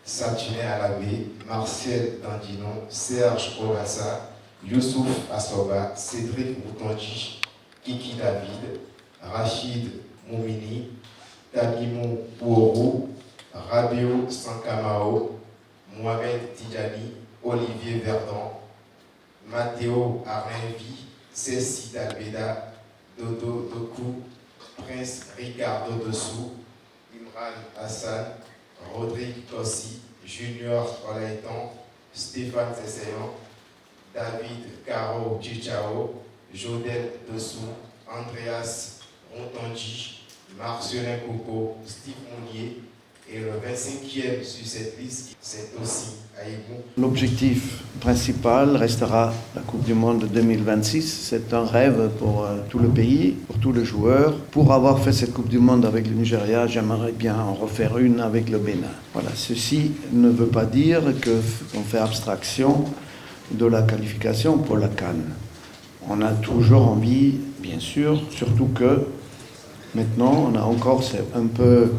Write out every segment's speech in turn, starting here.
Satine Alabé, Marcel Dandinon, Serge Orassa, Youssouf Assoba, Cédric Moutonji, Kiki David, Rachid Moumini, Tamimou Pouorou, Rabio Sankamao, Mohamed Tidjani, Olivier Verdon, Matteo Arenvi, Cécile Dalbeda, Dodo Doku, Prince Ricardo Dessou, Imran Hassan, Rodrigue Tossi, Junior Olaiton, Stéphane Sesséon, David Caro Chichao, Jodel Dessou, Andreas Rontonji, Marcelin Coco, Steve Mounier, et le 25e sur cette liste, c'est aussi Aïbou. L'objectif principal restera la Coupe du Monde 2026. C'est un rêve pour tout le pays, pour tous les joueurs. Pour avoir fait cette Coupe du Monde avec le Nigeria, j'aimerais bien en refaire une avec le Bénin. Voilà, ceci ne veut pas dire qu'on fait abstraction de la qualification pour la CAN. On a toujours envie, bien sûr, surtout que maintenant, on a encore, c'est un peu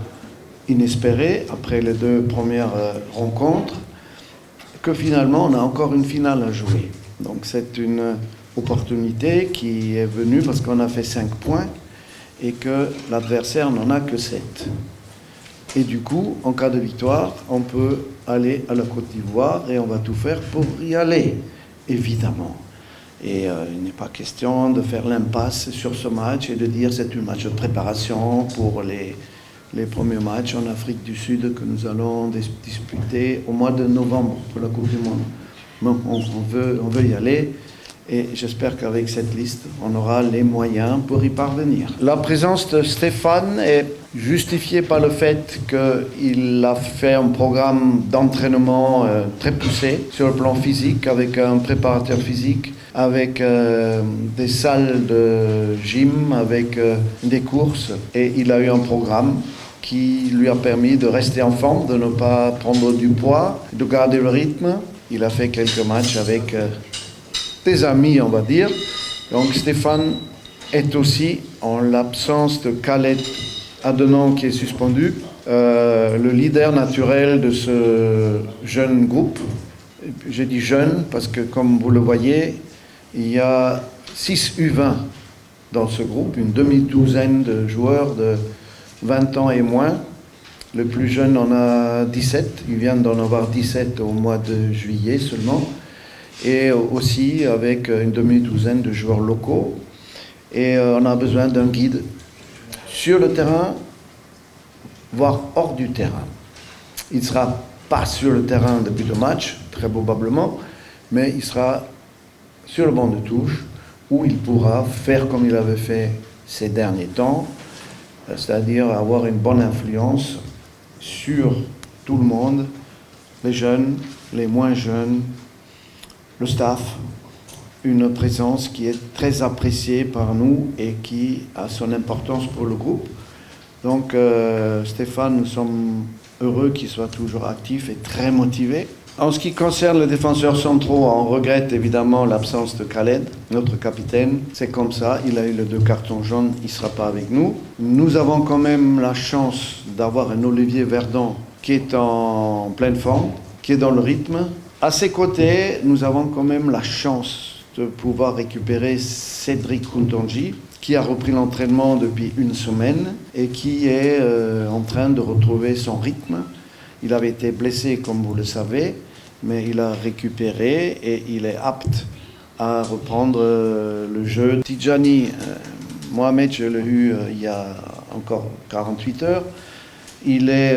inespéré, après les deux premières rencontres, que finalement, on a encore une finale à jouer. Donc c'est une opportunité qui est venue parce qu'on a fait 5 points et que l'adversaire n'en a que 7. Et du coup, en cas de victoire, on peut aller à la Côte d'Ivoire et on va tout faire pour y aller, évidemment. Et il n'est pas question de faire l'impasse sur ce match et de dire c'est un match de préparation pour les premiers matchs en Afrique du Sud que nous allons disputer au mois de novembre pour la Coupe du Monde. Donc on veut y aller et j'espère qu'avec cette liste, on aura les moyens pour y parvenir. La présence de Stéphane est justifiée par le fait qu'il a fait un programme d'entraînement très poussé sur le plan physique, avec un préparateur physique, avec des salles de gym, avec des courses. Et il a eu un programme qui lui a permis de rester en forme, de ne pas prendre du poids, de garder le rythme. Il a fait quelques matchs avec des amis, on va dire. Donc Stéphane est aussi, en l'absence de Khaled Adenon qui est suspendu, le leader naturel de ce jeune groupe. J'ai dit jeune parce que, comme vous le voyez, il y a 6 U20 dans ce groupe, une demi-douzaine de joueurs de 20 ans et moins. Le plus jeune en a 17, il vient d'en avoir 17 au mois de juillet seulement. Et aussi avec une demi-douzaine de joueurs locaux. Et on a besoin d'un guide sur le terrain, voire hors du terrain. Il ne sera pas sur le terrain depuis le match, très probablement, mais il sera sur le banc de touche, où il pourra faire comme il avait fait ces derniers temps, c'est-à-dire avoir une bonne influence sur tout le monde, les jeunes, les moins jeunes, le staff, une présence qui est très appréciée par nous et qui a son importance pour le groupe. Donc Stéphane, nous sommes heureux qu'il soit toujours actif et très motivé. En ce qui concerne les défenseurs centraux, on regrette évidemment l'absence de Khaled, notre capitaine. C'est comme ça, il a eu les 2 cartons jaunes, il ne sera pas avec nous. Nous avons quand même la chance d'avoir un Olivier Verdon qui est en pleine forme, qui est dans le rythme. À ses côtés, nous avons quand même la chance de pouvoir récupérer Cédric Moutonji, qui a repris l'entraînement depuis 1 semaine et qui est en train de retrouver son rythme. Il avait été blessé, comme vous le savez, mais il a récupéré et il est apte à reprendre le jeu. Tidjani, Mohamed, je l'ai eu il y a encore 48 heures. Il est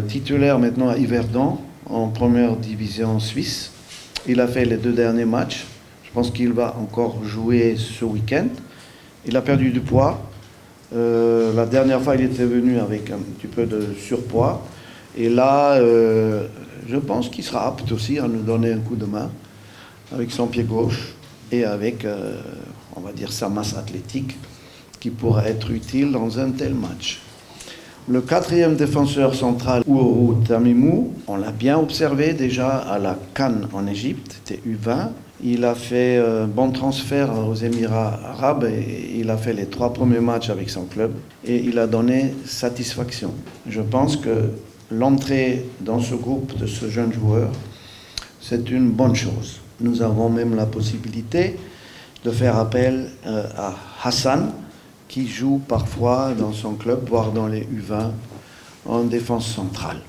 titulaire maintenant à Yverdon, en première division suisse. Il a fait les 2 derniers matchs. Je pense qu'il va encore jouer ce week-end. Il a perdu du poids. La dernière fois, il était venu avec un petit peu de surpoids. Et là, je pense qu'il sera apte aussi à nous donner un coup de main avec son pied gauche et avec, on va dire, sa masse athlétique qui pourra être utile dans un tel match. Le 4e défenseur central, Ouourou Tamimou, on l'a bien observé déjà à la CAN en Égypte, c'était U20. Il a fait un bon transfert aux Émirats arabes et il a fait les 3 premiers matchs avec son club et il a donné satisfaction. Je pense que l'entrée dans ce groupe de ce jeune joueur, c'est une bonne chose. Nous avons même la possibilité de faire appel à Hassan, qui joue parfois dans son club, voire dans les U20, en défense centrale.